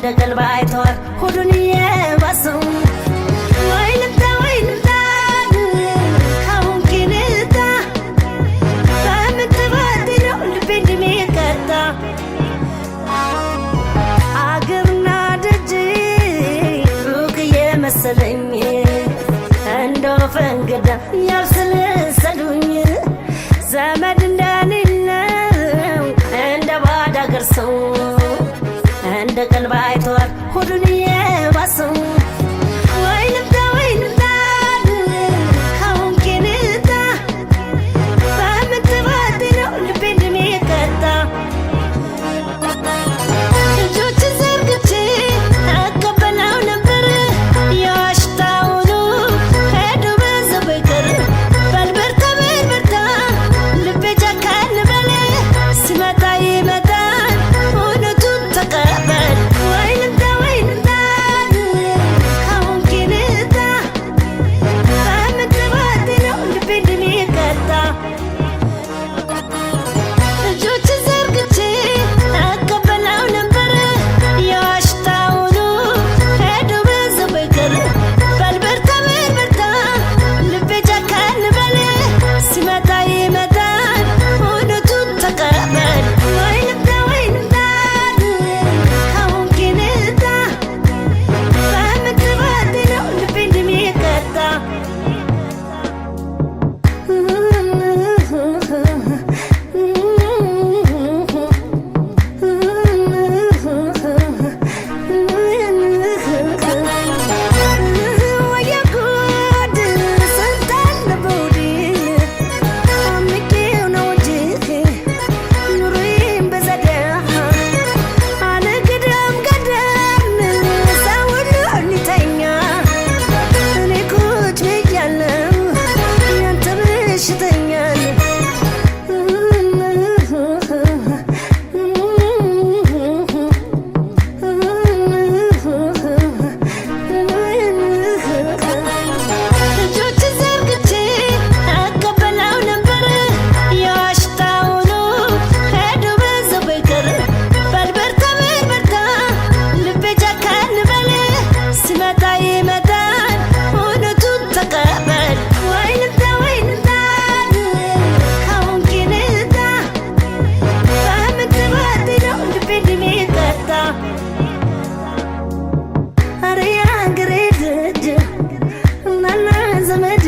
እንደ ቀልብ አይተዋል ሆዱን የባሰው ወይንታ ካሁን ኪንታ በምትበድለው ልቤ እንደሚቀጣ አገርና ደጅ ሩቅ የመሰለኝ እንደው ፈንገዳ ያብሰለሰሉኝ ዘመድ እንደሌለው እንደ ባዳ አገር ሰው እንደ ቀልብ አይተዋል ሆዱን የባሰው ወይንታ ካሁን ኪንታ በምትበድለው ልቤ እንደሚቀጣ እጆች ዘርግቼ አቀበለው ነበር የዋሽታውኑ ሄዶ በዛው በቀር በልበርታ ልቤ ጨካን በለ ሲመጣ ይመጣል እውነቱን ተቀበል ወይንታ ካሁን ኪንታ በምትበድለው ልቤ እንደሚቀጣ እጆች ዘርግቼ አቀበለው ነበር የዋሽታውኑ ሄዶ በዛው በቀር በልበርታ ልቤ ጨካን በለ ሲመጣ ይመጣል እውነቱን ተቀበል ወይንታ ካሁን ኪንታ በምትበድለው ልቤ እንደሚቀጣ ወየጉድ ስንት አለ በውዴ አምቄው ነው እንጂ ኑሮዬን በዘዴ አልግደም ገደም ሰው ሁሉ እንዲተኛ እኔ ቁጭ ብያለሁ ያንተ በሽተኛ እጆች ዘርግቼ አቀበለው ነበር የዋሽታውኑ ሄዶ በዛው በቀር በልበርታ ልቤ ጨካን በለ ሲመጣ ይመጣል እውነቱን ተቀበል ወይንታ ካሁን ኪንታ በምትበድለው ልቤ እንደሚቀጣ አረ የአገሬ ልጅ እናና ዘመዴ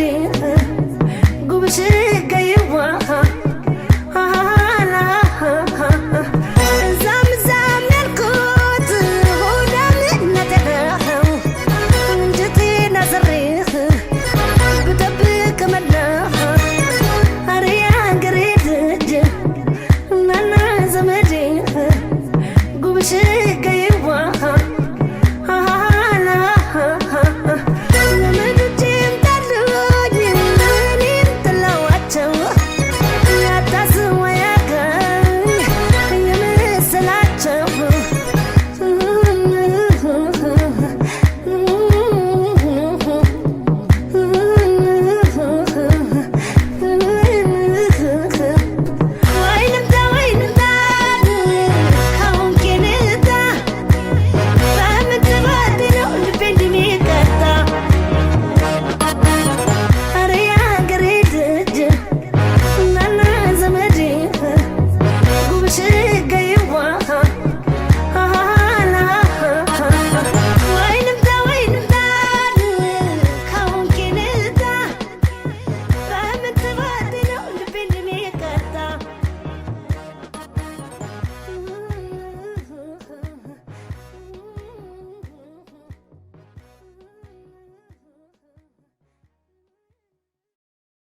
ጉብሽ ገይዋ እዛም ያልኩት ሆዳምነት ነው እንጀቴን አስሬህ ብጠብቅ መላህ አረ የአገሬ ልጅ እናና ዘመዴ ጉብሽ